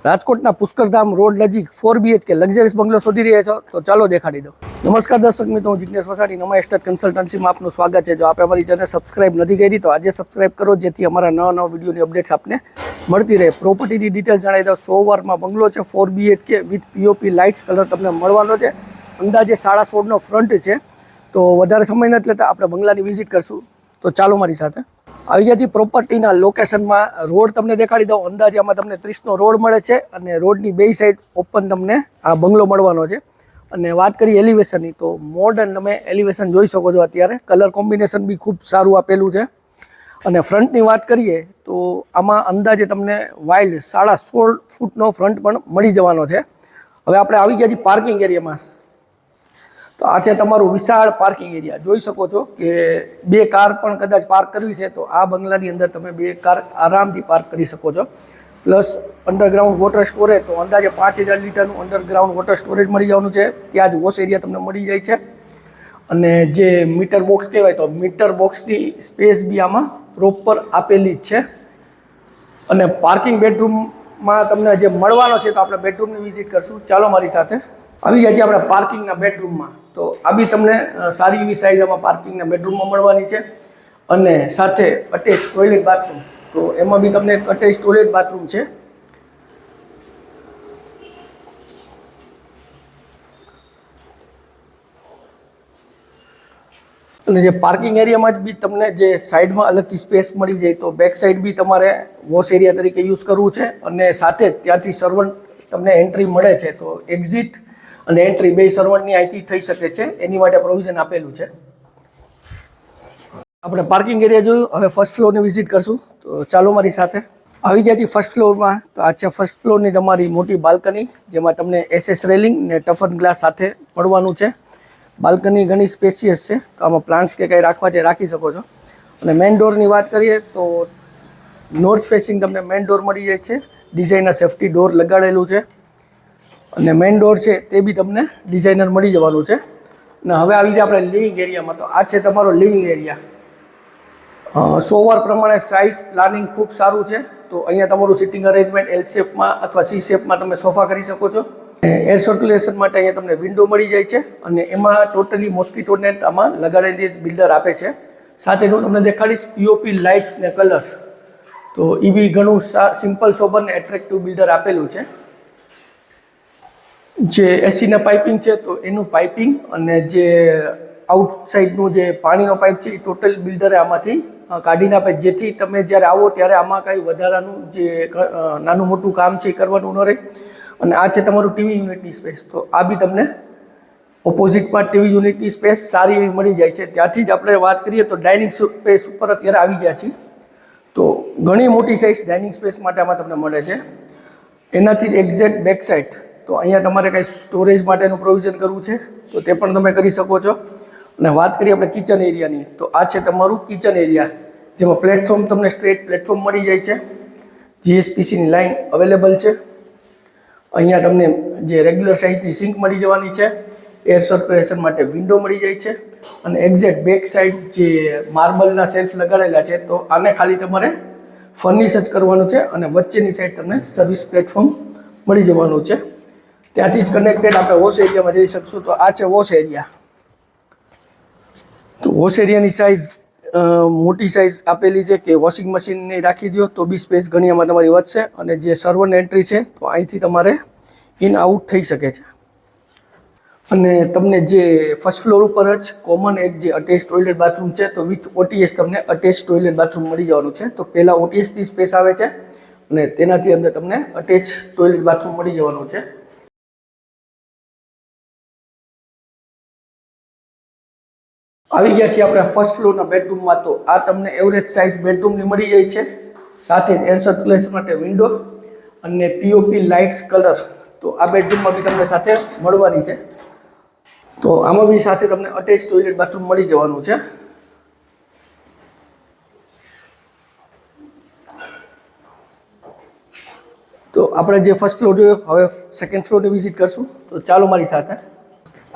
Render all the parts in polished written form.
રાજકોટના પુષ્કરધામ રોડ નજીક 4 BHK luxuries બંગલો શોધી રહ્યા છો તો ચાલો દેખાડી દો। નમસ્કાર દર્શક મિત્રો, હું જિગ્નેશ વસાડી નમા એસ્ટેટ કન્સલ્ટન્સીમાં આપનું સ્વાગત છે। જો આપે અમારી ચેનલ સબસ્ક્રાઇબ નથી કરી તો આજે સબસ્ક્રાઇબ કરો, જેથી અમારા નવા વિડીયોની અપડેટ્સ આપને મળતી રહે। પ્રોપર્ટીની ડિટેલ્સ જણાવી દો। 100 વારમાં બંગલો છે, 4 BHK with POP lights colour તમને મળવાનો છે। અંદાજે 16.5નો ફ્રન્ટ છે। તો વધારે સમય નથી લેતા, આપણે બંગલાની વિઝિટ કરશું। તો ચાલો મારી સાથે। આવી ગયા પ્રોપર્ટીના લોકેશનમાં રોડ તમને દેખાડી દઉં। અંદાજે આમાં તમને 30નો રોડ મળે છે અને રોડની બે સાઈડ ઓપન તમને આ બંગલો મળવાનો છે। અને વાત કરીએ એલિવેશનની તો મોડર્ન તમે એલિવેશન જોઈ શકો છો। અત્યારે કલર કોમ્બિનેશન બી ખૂબ સારું આપેલું છે। અને ફ્રન્ટની વાત કરીએ તો આમાં અંદાજે તમને વાઇલ્ડ 16.5 ફૂટનો ફ્રન્ટ પણ મળી જવાનો છે। હવે આપણે આવી ગયા છીએ પાર્કિંગ એરિયામાં। તો આ છે તમારું વિશાળ પાર્કિંગ એરિયા। જોઈ શકો છો કે 2 કાર પણ કદાચ પાર્ક કરવી છે તો આ બંગલાની અંદર તમે 2 કાર આરામથી પાર્ક કરી શકો છો। પ્લસ અંડરગ્રાઉન્ડ વોટર સ્ટોરેજ, તો અંદાજે 5000 લીટરનું અંડરગ્રાઉન્ડ વોટર સ્ટોરેજ મળી જવાનું છે। ત્યાં જ વોશ એરિયા તમને મળી જાય છે। અને જે મીટર બોક્સ કહેવાય તો મીટર બોક્સની સ્પેસ બી આમાં પ્રોપર આપેલી જ છે। અને પાર્કિંગ બેડરૂમમાં તમને જે મળવાનો છે તો આપણે બેડરૂમની વિઝિટ કરશું। ચાલો મારી સાથે। આવી ગયા છીએ આપણે પાર્કિંગના બેડરૂમમાં। તો આ બી તમને સારી એવી સાઇઝ આમાં પાર્કિંગના બેડરૂમમાં મળવાની છે। અને સાથે અટેચ ટોયલેટ બાથરૂમ, તો એમાં બી તમને એક અટેચ ટોયલેટ બાથરૂમ છે। અને જે પાર્કિંગ એરિયામાં જ બી તમને જે સાઈડમાં અલગથી સ્પેસ મળી જાય તો બેક સાઈડ બી તમારે વોશ એરિયા તરીકે યુઝ કરવું છે। અને સાથે ત્યાંથી સર્વન્ટ તમને એન્ટ્રી મળે છે, તો એક્ઝિટ અને એન્ટ્રી બે સર્વન્ટની અહીંથી થઈ શકે છે, એની માટે પ્રોવિઝન આપેલું છે। આપણે પાર્કિંગ એરિયા જોયું, હવે ફર્સ્ટ ફ્લોરની વિઝિટ કરશું। તો ચાલો મારી સાથે। આવી ગયા છીએ ફર્સ્ટ ફ્લોરમાં। તો આ છે ફર્સ્ટ ફ્લોરની તમારી મોટી બાલ્કની, જેમાં તમને SS રેલિંગ ને ટફન ગ્લાસ સાથે મળવાનું છે। બાલ્કની ઘણી સ્પેશિયસ છે, તો આમાં પ્લાન્ટ્સ કે કંઈ રાખવા છે રાખી શકો છો। અને મેઇન ડોરની વાત કરીએ તો નોર્થ ફેસિંગ તમને મેઇન ડોર મળી જાય છે। ડિઝાઇનર સેફ્ટી ડોર લગાડેલું છે અને મેઇન ડોર છે તે બી તમને ડિઝાઇનર મળી જવાનું છે। અને હવે આવી જાય આપણે લિવિંગ એરિયામાં। તો આ છે તમારો લિવિંગ એરિયા। 100 વાર પ્રમાણે સાઇઝ પ્લાનિંગ ખૂબ સારું છે। તો અહીંયા તમારું સિટિંગ અરેન્જમેન્ટ L શેપમાં અથવા C શેપમાં તમે સોફા કરી શકો છો। એર સર્ક્યુલેશન માટે અહીંયા તમને વિન્ડો મળી જાય છે અને એમાં ટોટલી મોસ્કીટો નેટ આમાં લગાડેલી જ બિલ્ડર આપે છે। સાથે જો તમને દેખાડીશ POP લાઇટ્સ ને કલર્સ, તો એ બી ઘણું સિમ્પલ સોબર ને એટ્રેક્ટિવ બિલ્ડર આપેલું છે। જે એસીના પાઇપિંગ છે તો એનું પાઇપિંગ અને જે આઉટસાઇડનું જે પાણીનો પાઇપ છે એ ટોટલ બિલ્ડરે આમાંથી કાઢીને આપે, જેથી તમે જ્યારે આવો ત્યારે આમાં કાંઈ વધારાનું જે નાનું મોટું કામ છે એ કરવાનું ન રહે। અને આ છે તમારું ટીવી યુનિટની સ્પેસ। તો આ બી તમને ઓપોઝિટમાં ટીવી યુનિટની સ્પેસ સારી એવી મળી જાય છે। ત્યાંથી જ આપણે વાત કરીએ તો ડાઇનિંગ સ્પેસ ઉપર અત્યારે આવી ગયા છીએ। તો ઘણી મોટી સાઇઝ ડાઇનિંગ સ્પેસ માટે આમાં તમને મળે છે। એનાથી એક્ઝેક્ટ બેક સાઇડ તો અહીંયા તમારે કાંઈ સ્ટોરેજ માટેનું પ્રોવિઝન કરવું છે તો તે પણ તમે કરી શકો છો। અને વાત કરીએ આપણે કિચન એરિયાની, તો આ છે તમારું કિચન એરિયા, જેમાં પ્લેટફોર્મ તમને સ્ટ્રેટ પ્લેટફોર્મ મળી જાય છે। GSPCની લાઇન અવેલેબલ છે। અહીંયા તમને જે રેગ્યુલર સાઇઝની સિંક મળી જવાની છે। એર સર્ક્યુલેશન માટે વિન્ડો મળી જાય છે। અને એક્ઝેક્ટ બેક સાઇડ જે માર્બલના સેલ્ફ લગાડેલા છે તો આને ખાલી તમારે ફર્નિશ જ કરવાનું છે। અને વચ્ચેની સાઈડ તમને સર્વિસ પ્લેટફોર્મ મળી જવાનું છે। ત્યાંથી જ કનેક્ટેડ આપણે વોશ એરિયામાં જઈ શકશું। તો આ છે વોશ એરિયા। તો વોશ એરિયાની સાઇઝ મોટી સાઇઝ આપેલી છે કે વોશિંગ મશીનને રાખી દો તો બી સ્પેસ ઘણી આમાં તમારી વધશે। અને જે સર્વન્ટ એન્ટ્રી છે તો અહીંથી તમારે ઇન આઉટ થઈ શકે છે। અને તમને જે ફર્સ્ટ ફ્લોર ઉપર જ કોમન એક જે અટેચ ટોયલેટ બાથરૂમ છે તો વિથ OTS તમને અટેચ ટોયલેટ બાથરૂમ મળી જવાનું છે। તો પહેલાં OTSની સ્પેસ આવે છે અને તેનાથી અંદર તમને અટેચ ટોયલેટ બાથરૂમ મળી જવાનું છે। આવી ગયા છીએ આપણે ફર્સ્ટ ફ્લોરના બેડરૂમમાં। તો આ તમને એવરેજ સાઇઝ બેડરૂમની મળી જાય છે, સાથે એર સર્ક્યુલેશન માટે વિન્ડો અને POP લાઇટ્સ કલર, તો આ બેડરૂમમાં બી તમને સાથે મળવાની છે। તો આમાં બી સાથે તમને અટેચ ટોયલેટ બાથરૂમ મળી જવાનું છે। તો આપણે જે ફર્સ્ટ ફ્લોર જોયો, હવે સેકન્ડ ફ્લોરની વિઝિટ કરશું। તો ચાલો મારી સાથે।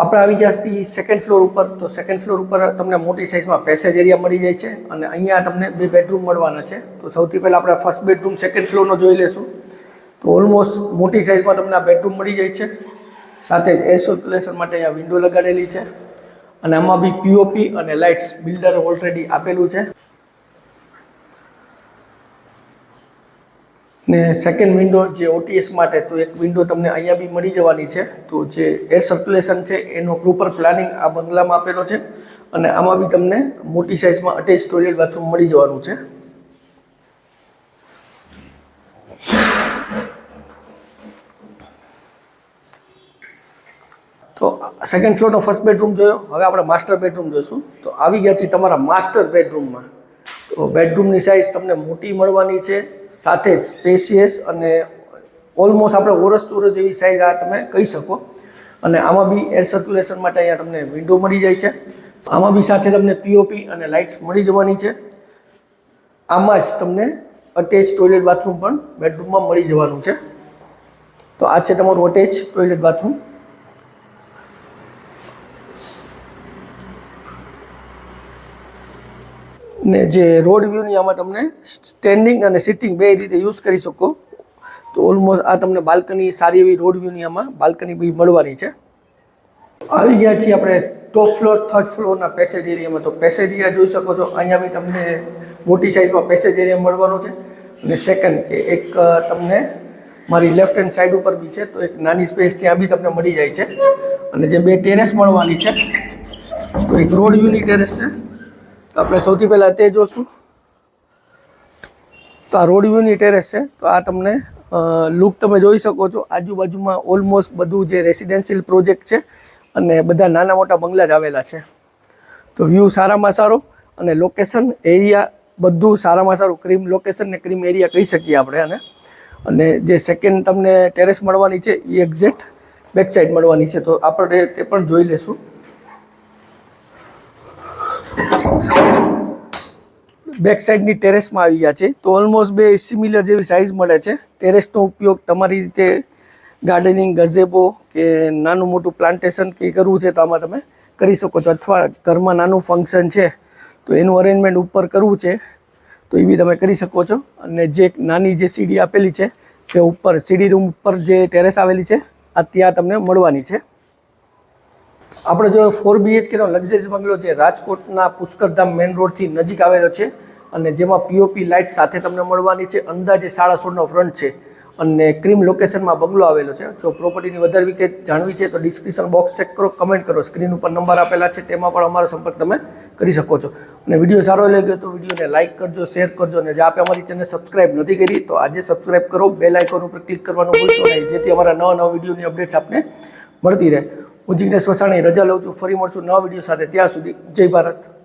આપણે આવી ગયા છીએ સેકન્ડ ફ્લોર ઉપર। તો સેકન્ડ ફ્લોર ઉપર તમને મોટી સાઇઝમાં પેસેજ એરિયા મળી જાય છે અને અહીંયા તમને 2 બેડરૂમ મળવાના છે। તો સૌથી પહેલાં આપણે ફર્સ્ટ બેડરૂમ સેકન્ડ ફ્લોરનો જોઈ લેશું। તો ઓલમોસ્ટ મોટી સાઇઝમાં તમને આ બેડરૂમ મળી જાય છે. સાથે જ એર સર્ક્યુલેશન માટે અહીંયા વિન્ડો લગાડેલી છે અને આમાં બી પીઓપી અને લાઇટ્સ બિલ્ડર ઓલરેડી આપેલું છે. ને સેકન્ડ વિન્ડો જે ઓટીએસ માટે તો એક વિન્ડો તમને અહીંયા બી મળી જવાની છે. તો જે એર સર્ક્યુલેશન છે એનો પ્રોપર પ્લાનિંગ આ બંગલામાં આપેલો છે અને આમાં બી તમને મોટી સાઇઝમાં અટેચ ટોયલેટ બાથરૂમ મળી જવાનું છે. તો સેકન્ડ ફ્લોરનો ફર્સ્ટ બેડરૂમ જોયો. હવે આપણે માસ્ટર બેડરૂમ જોઈશું. તો આવી ગયા છીએ તમારા માસ્ટર બેડરૂમમાં. તો બેડરૂમની સાઇઝ તમને મોટી મળવાની છે, સાથે જ સ્પેશિયસ અને ઓલમોસ્ટ આપણે ઓરસ ચોરસ એવી સાઇઝ આ તમે કહી શકો. અને આમાં બી એર સર્ક્યુલેશન માટે અહીંયા તમને વિન્ડો મળી જાય છે. આમાં બી સાથે તમને પીઓપી અને લાઇટ્સ મળી જવાની છે. આમાં જ તમને અટેચ ટોયલેટ બાથરૂમ પણ બેડરૂમમાં મળી જવાનું છે. તો આ છે તમારું અટેચ ટોયલેટ બાથરૂમ. ને જે રોડ વ્યૂની આમાં તમને સ્ટેન્ડિંગ અને સિટિંગ બે રીતે યુઝ કરી શકો. તો ઓલમોસ્ટ આ તમને બાલ્કની સારી એવી રોડ વ્યૂની આમાં બાલ્કની બી મળવાની છે. આવી ગયા છીએ આપણે ટોપ ફ્લોર થર્ડ ફ્લોરના પેસેજ એરિયામાં. તો પેસેજ એરિયા જોઈ શકો છો. અહીંયા બી તમને મોટી સાઇઝમાં પેસેજ એરિયા મળવાનો છે. અને સેકન્ડ કે એક તમને મારી લેફ્ટ હેન્ડ સાઈડ ઉપર બી છે, તો એક નાની સ્પેસ ત્યાં બી તમને મળી જાય છે. અને જે બે ટેરેસ મળવાની છે, તો એક રોડ વ્યૂની ટેરેસ છે. તો આપણે સૌથી પહેલાં તે જોશું. તો આ રોડ વ્યૂની ટેરેસ છે. તો આ તમને લુક તમે જોઈ શકો છો. આજુબાજુમાં ઓલમોસ્ટ બધું જે રેસિડેન્શિયલ પ્રોજેક્ટ છે અને બધા નાના મોટા બંગલા જ આવેલા છે. તો વ્યૂ સારામાં સારો અને લોકેશન એરિયા બધું સારામાં સારું ક્રીમ લોકેશન ને ક્રીમ એરિયા કહી શકીએ આપણે. અને જે સેકન્ડ તમને ટેરેસ મળવાની છે એ એક્ઝેક્ટ બેક સાઈડ મળવાની છે. તો આપણે તે પણ જોઈ લેશું. બેક સાઈડની ટેરેસમાં આવી ગયા છે. તો ઓલમોસ્ટ બે સિમિલર જેવી સાઇઝ મળે છે. ટેરેસનો ઉપયોગ તમારી રીતે ગાર્ડનિંગ, ગઝેબો કે નાનું મોટું પ્લાન્ટેશન કે કરવું છે તો આમાં તમે કરી શકો છો. અથવા ઘરમાં નાનું ફંક્શન છે તો એનું અરેન્જમેન્ટ ઉપર કરવું છે તો એ બી તમે કરી શકો છો. અને જે નાની જે સીડી આપેલી છે તે ઉપર સીડી રૂમ ઉપર જે ટેરેસ આવેલી છે આ ત્યાં તમને મળવાની છે. આપણે જો 4 BHKનો લક્ઝરીઝ બંગલો જે રાજકોટના પુષ્કરધામ મેઇન રોડથી નજીક આવેલો છે અને જેમાં પીઓપી લાઇટ સાથે તમને મળવાની છે. અંદાજે 16.5નો ફ્રન્ટ છે અને ક્રીમ લોકેશનમાં બંગલો આવેલો છે. જો પ્રોપર્ટીની વધારે વિગત જાણવી છે તો ડિસ્ક્રિપ્શન બોક્સ ચેક કરો, કમેન્ટ કરો. સ્ક્રીન ઉપર નંબર આપેલા છે તેમાં પણ અમારો સંપર્ક તમે કરી શકો છો. અને વિડીયો સારો લાગ્યો તો વિડીયોને લાઇક કરજો, શેર કરજો. અને જો આપે અમારી ચેનલ સબસ્ક્રાઇબ નથી કરી તો આજે સબસ્ક્રાઇબ કરો. બેલ આઇકોન ઉપર ક્લિક કરવાનું ભૂલશો નહીં, જેથી અમારા નવા વિડીયોની અપડેટ્સ આપને મળતી રહે. હું જિગ્નેશ વસાણી રજા લઉં છું. ફરી મળશું નવા વિડીયો સાથે. ત્યાં સુધી જય ભારત.